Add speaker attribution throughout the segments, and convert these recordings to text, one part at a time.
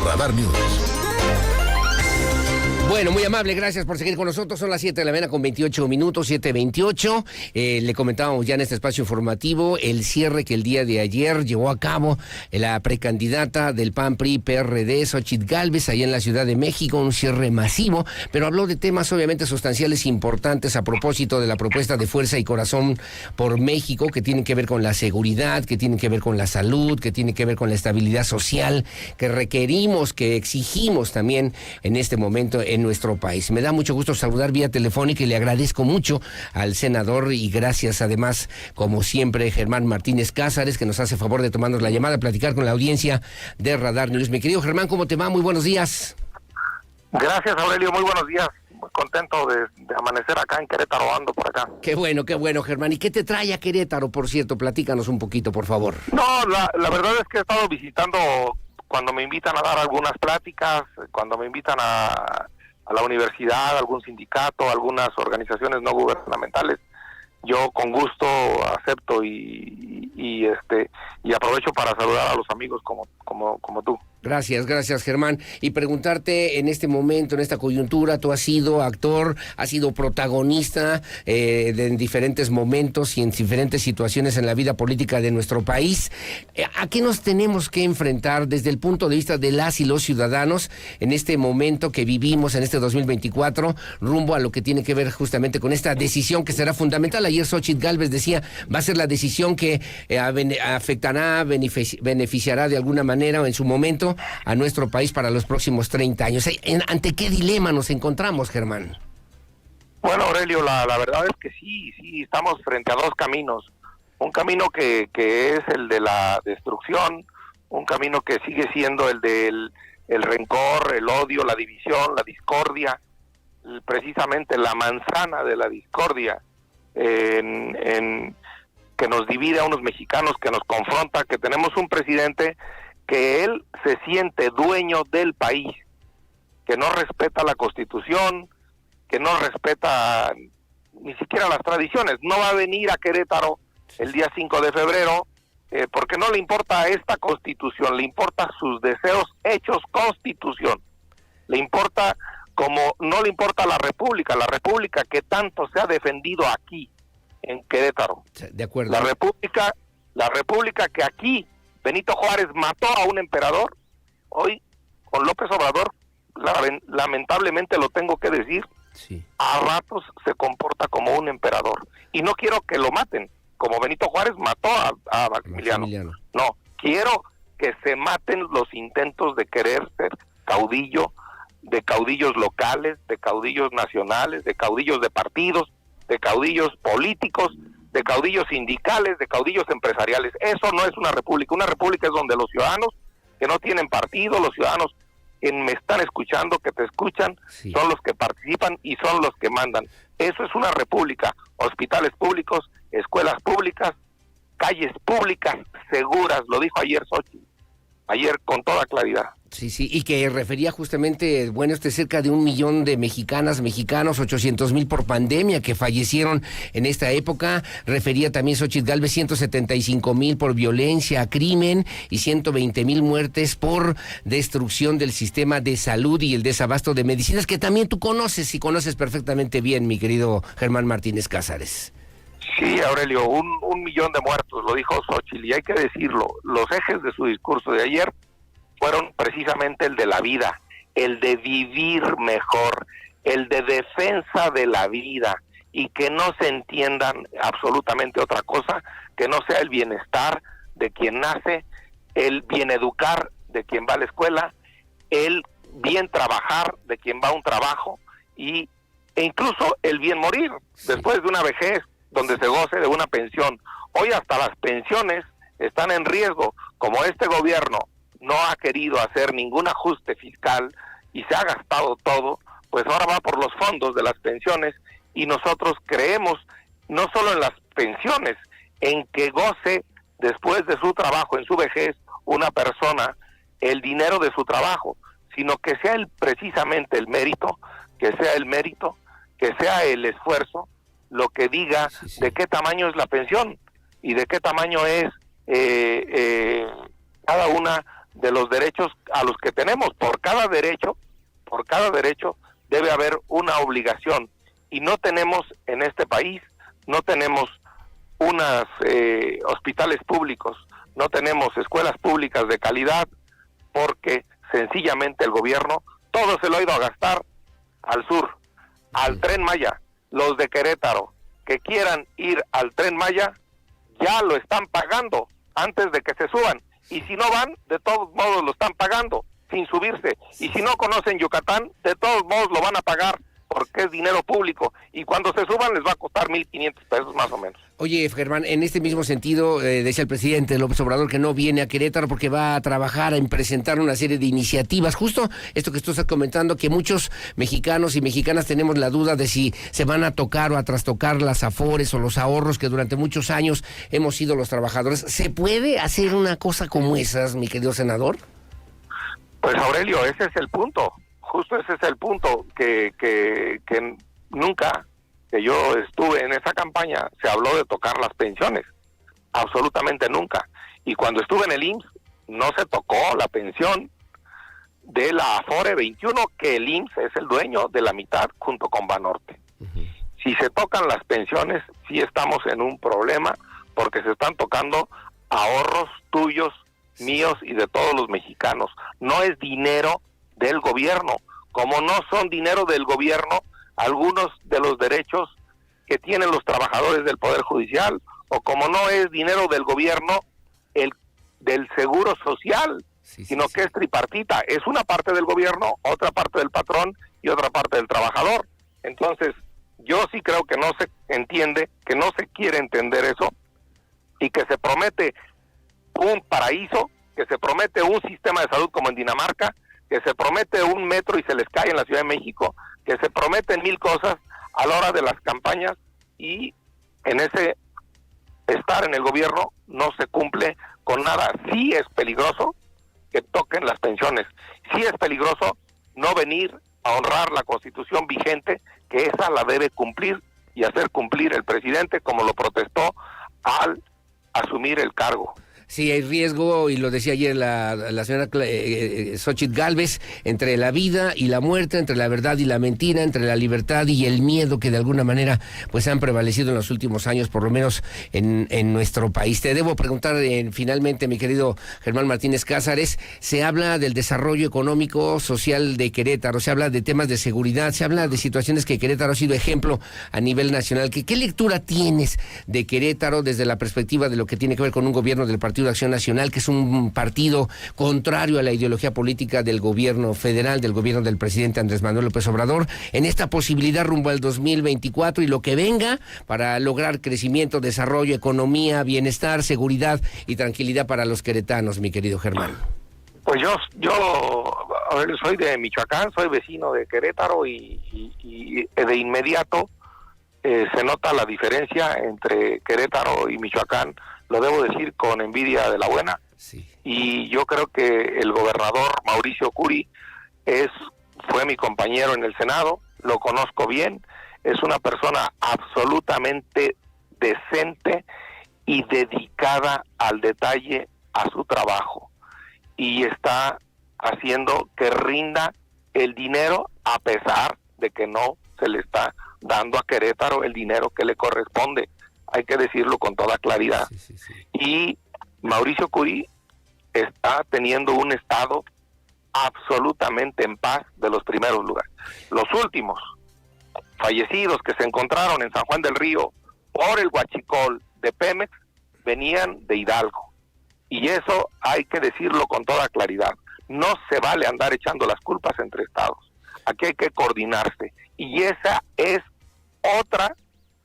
Speaker 1: Radar News.
Speaker 2: Bueno, muy amable, gracias por seguir con nosotros. Son las 7 de la mañana con 28 minutos, 7:28. Le comentábamos ya en este espacio informativo el cierre que el día de ayer llevó a cabo la precandidata del PAN-PRI-PRD, Xóchitl Gálvez, allá en la Ciudad de México, un cierre masivo, pero habló de temas obviamente sustanciales importantes a propósito de la propuesta de Fuerza y Corazón por México, que tienen que ver con la seguridad, que tienen que ver con la salud, que tienen que ver con la estabilidad social, que requerimos, que exigimos también en este momento en nuestro país. Me da mucho gusto saludar vía telefónica y le agradezco mucho al senador y gracias además, como siempre, Germán Martínez Cázares, que nos hace favor de tomarnos la llamada, platicar con la audiencia de Radar News. Mi querido Germán, ¿cómo te va? Muy buenos días.
Speaker 3: Gracias, Aurelio, muy buenos días. Muy contento de amanecer acá en Querétaro, ando por acá.
Speaker 2: Qué bueno, Germán. ¿Y qué te trae a Querétaro, por cierto? Platícanos un poquito, por favor.
Speaker 3: No, la verdad es que he estado visitando cuando me invitan a dar algunas pláticas, cuando me invitan a la universidad, algún sindicato, algunas organizaciones no gubernamentales. Yo con gusto acepto y aprovecho para saludar a los amigos como tú.
Speaker 2: Gracias, Germán. Y preguntarte, en este momento, en esta coyuntura, tú has sido actor, has sido protagonista en diferentes momentos y en diferentes situaciones en la vida política de nuestro país. ¿A qué nos tenemos que enfrentar desde el punto de vista de las y los ciudadanos en este momento que vivimos, en este 2024, rumbo a lo que tiene que ver justamente con esta decisión que será fundamental? Ayer Xóchitl Gálvez decía, va a ser la decisión que afectará, beneficiará de alguna manera o en su momento a nuestro país para los próximos 30 años. ¿Ante qué dilema nos encontramos, Germán?
Speaker 3: Bueno, Aurelio, la verdad es que sí, estamos frente a dos caminos. Un camino que es el de la destrucción, un camino que sigue siendo el del el rencor, el odio, la división, la discordia, precisamente la manzana de la discordia que nos divide a unos mexicanos, que nos confronta, que tenemos un presidente que él se siente dueño del país, que no respeta la Constitución, que no respeta ni siquiera las tradiciones. No va a venir a Querétaro el día 5 de febrero porque no le importa esta Constitución, le importa sus deseos hechos Constitución. Le importa como no le importa la República que tanto se ha defendido aquí en Querétaro.
Speaker 2: De acuerdo.
Speaker 3: La República que aquí Benito Juárez mató a un emperador, hoy con López Obrador, lamentablemente lo tengo que decir,
Speaker 2: sí,
Speaker 3: a ratos se comporta como un emperador. Y no quiero que lo maten, como Benito Juárez mató a Maximiliano. No, quiero que se maten los intentos de querer ser caudillo, de caudillos locales, de caudillos nacionales, de caudillos de partidos, de caudillos políticos, de caudillos sindicales, de caudillos empresariales. Eso no es una república. Una república es donde los ciudadanos que no tienen partido, los ciudadanos que me están escuchando, que te escuchan, sí, son los que participan y son los que mandan. Eso es una república. Hospitales públicos, escuelas públicas, calles públicas seguras, lo dijo ayer Xóchitl, ayer con toda claridad.
Speaker 2: Sí, y que refería justamente, cerca de 1 millón de mexicanos, 800,000 por pandemia que fallecieron en esta época. Refería también Xóchitl Gálvez 175,000 por violencia, crimen y 120,000 muertes por destrucción del sistema de salud y el desabasto de medicinas, que también tú conoces y conoces perfectamente bien, mi querido Germán Martínez Cázares.
Speaker 3: Sí, Aurelio, un millón de muertos, lo dijo Xóchitl, y hay que decirlo, los ejes de su discurso de ayer fueron precisamente el de la vida, el de vivir mejor, el de defensa de la vida, y que no se entiendan absolutamente otra cosa que no sea el bienestar de quien nace, el bien educar de quien va a la escuela, el bien trabajar de quien va a un trabajo, e incluso el bien morir, sí, después de una vejez, donde se goce de una pensión. Hoy hasta las pensiones están en riesgo, como este gobierno no ha querido hacer ningún ajuste fiscal y se ha gastado todo, pues ahora va por los fondos de las pensiones, y nosotros creemos no solo en las pensiones, en que goce después de su trabajo, en su vejez, una persona el dinero de su trabajo, sino que sea precisamente el mérito, que sea el esfuerzo, lo que diga sí, de qué tamaño es la pensión y de qué tamaño es cada una de los derechos a los que tenemos. Por cada derecho debe haber una obligación, y no tenemos en este país, no tenemos unos hospitales públicos, no tenemos escuelas públicas de calidad, porque sencillamente el gobierno todo se lo ha ido a gastar al sur, al Tren Maya. Los de Querétaro que quieran ir al Tren Maya ya lo están pagando antes de que se suban, y si no van, de todos modos lo están pagando sin subirse, y si no conocen Yucatán, de todos modos lo van a pagar porque es dinero público, y cuando se suban les va a costar 1,500 pesos más o menos.
Speaker 2: Oye, Germán, en este mismo sentido, decía el presidente López Obrador que no viene a Querétaro porque va a trabajar en presentar una serie de iniciativas. Justo esto que tú estás comentando, que muchos mexicanos y mexicanas tenemos la duda de si se van a tocar o a trastocar las afores o los ahorros que durante muchos años hemos sido los trabajadores. ¿Se puede hacer una cosa como esas, mi querido senador?
Speaker 3: Pues Aurelio, ese es el punto. Justo ese es el punto, que nunca que yo estuve en esa campaña se habló de tocar las pensiones, absolutamente nunca. Y cuando estuve en el IMSS no se tocó la pensión de la Afore 21, que el IMSS es el dueño de la mitad junto con Banorte. Uh-huh. Si se tocan las pensiones, sí estamos en un problema, porque se están tocando ahorros tuyos, míos y de todos los mexicanos. No es dinero del gobierno, como no son dinero del gobierno algunos de los derechos que tienen los trabajadores del Poder Judicial, o como no es dinero del gobierno el del Seguro Social, sino que es tripartita, es una parte del gobierno, otra parte del patrón y otra parte del trabajador. Entonces, yo sí creo que no se entiende, que no se quiere entender eso, y que se promete un paraíso, que se promete un sistema de salud como en Dinamarca, que se promete un metro y se les cae en la Ciudad de México, que se prometen 1000 cosas a la hora de las campañas, y en ese estar en el gobierno no se cumple con nada. Sí es peligroso que toquen las pensiones, sí es peligroso no venir a honrar la Constitución vigente, que esa la debe cumplir y hacer cumplir el presidente, como lo protestó al asumir el cargo.
Speaker 2: Sí, hay riesgo, y lo decía ayer la señora Xóchitl Gálvez, entre la vida y la muerte, entre la verdad y la mentira, entre la libertad y el miedo, que de alguna manera pues han prevalecido en los últimos años, por lo menos en nuestro país. Te debo preguntar finalmente, mi querido Germán Martínez Cázares, se habla del desarrollo económico, social de Querétaro, se habla de temas de seguridad, se habla de situaciones que Querétaro ha sido ejemplo a nivel nacional. ¿Qué lectura tienes de Querétaro desde la perspectiva de lo que tiene que ver con un gobierno del Partido de Acción Nacional, que es un partido contrario a la ideología política del gobierno federal, del gobierno del presidente Andrés Manuel López Obrador, en esta posibilidad rumbo al 2024 y lo que venga para lograr crecimiento, desarrollo, economía, bienestar, seguridad y tranquilidad para los queretanos, mi querido Germán?
Speaker 3: Pues yo soy de Michoacán, soy vecino de Querétaro, y de inmediato se nota la diferencia entre Querétaro y Michoacán. Lo debo decir con envidia de la buena. Sí. Y yo creo que el gobernador Mauricio Curi fue mi compañero en el Senado, lo conozco bien, es una persona absolutamente decente y dedicada al detalle, a su trabajo, y está haciendo que rinda el dinero, a pesar de que no se le está dando a Querétaro el dinero que le corresponde. Hay que decirlo con toda claridad. Sí. Y Mauricio Curi está teniendo un estado absolutamente en paz, de los primeros lugares. Los últimos fallecidos que se encontraron en San Juan del Río por el huachicol de Pemex venían de Hidalgo, y eso hay que decirlo con toda claridad. No se vale andar echando las culpas entre estados. Aquí hay que coordinarse, y esa es otra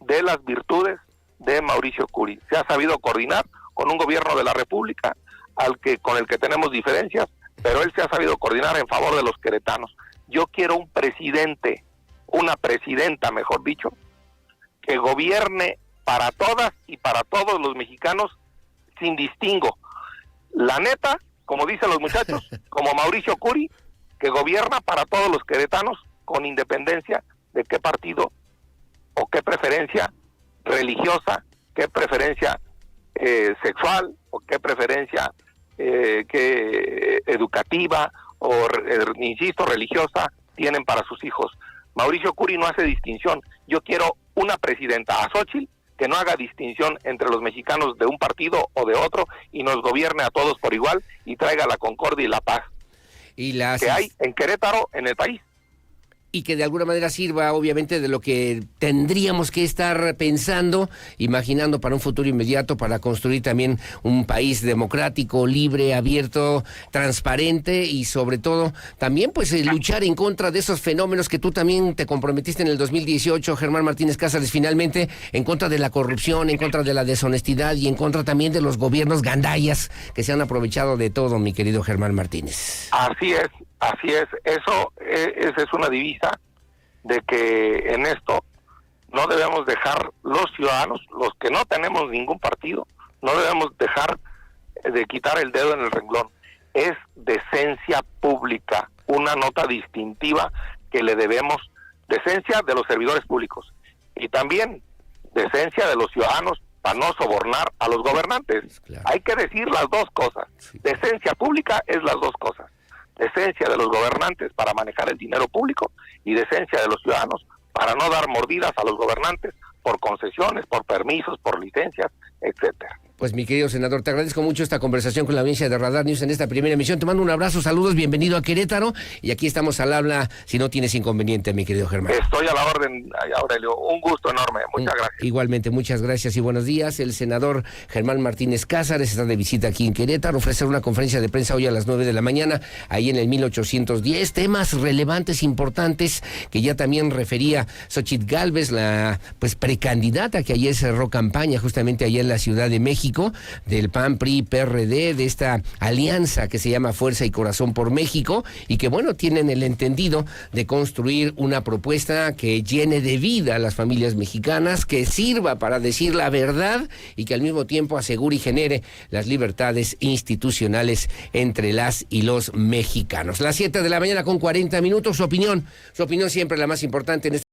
Speaker 3: de las virtudes de Mauricio Curi. Se ha sabido coordinar con un gobierno de la República con el que tenemos diferencias, pero él se ha sabido coordinar en favor de los queretanos. Yo quiero un presidente, una presidenta, mejor dicho, que gobierne para todas y para todos los mexicanos sin distingo. La neta, como dicen los muchachos, como Mauricio Curi, que gobierna para todos los queretanos con independencia de qué partido o qué preferencia religiosa, qué preferencia sexual o qué preferencia que educativa o, insisto, religiosa tienen para sus hijos. Mauricio Curi no hace distinción. Yo quiero una presidenta, a Xóchitl, que no haga distinción entre los mexicanos de un partido o de otro y nos gobierne a todos por igual y traiga la concordia y la paz que hay en Querétaro, en el país.
Speaker 2: Y que de alguna manera sirva, obviamente, de lo que tendríamos que estar pensando, imaginando para un futuro inmediato, para construir también un país democrático, libre, abierto, transparente y sobre todo también pues luchar en contra de esos fenómenos que tú también te comprometiste en el 2018, Germán Martínez Cázares, finalmente, en contra de la corrupción, en contra de la deshonestidad y en contra también de los gobiernos gandallas que se han aprovechado de todo, mi querido Germán Martínez.
Speaker 3: Así es. Esa es una divisa de que en esto no debemos dejar los ciudadanos, los que no tenemos ningún partido, no debemos dejar de quitar el dedo en el renglón. Es decencia pública, una nota distintiva que le debemos, decencia de los servidores públicos y también decencia de los ciudadanos para no sobornar a los gobernantes. Claro. Hay que decir las dos cosas. Sí. Decencia pública es las dos cosas. Decencia de los gobernantes para manejar el dinero público y decencia de los ciudadanos para no dar mordidas a los gobernantes por concesiones, por permisos, por licencias, etcétera.
Speaker 2: Pues mi querido senador, te agradezco mucho esta conversación con la audiencia de Radar News en esta primera emisión. Te mando un abrazo, saludos, bienvenido a Querétaro y aquí estamos al habla si no tienes inconveniente, mi querido Germán.
Speaker 3: Estoy a la orden, Aurelio, un gusto enorme, muchas gracias.
Speaker 2: Igualmente, muchas gracias y buenos días. El senador Germán Martínez Cázares está de visita aquí en Querétaro, ofrecer una conferencia de prensa hoy a las 9 de la mañana, ahí en el 1810, temas relevantes, importantes, que ya también refería Xóchitl Gálvez, la pues precandidata que ayer cerró campaña justamente allá en la Ciudad de México, del PAN, PRI, PRD, de esta alianza que se llama Fuerza y Corazón por México, y que bueno, tienen el entendido de construir una propuesta que llene de vida a las familias mexicanas, que sirva para decir la verdad y que al mismo tiempo asegure y genere las libertades institucionales entre las y los mexicanos. Las 7 de la mañana con 40 minutos, su opinión siempre la más importante en este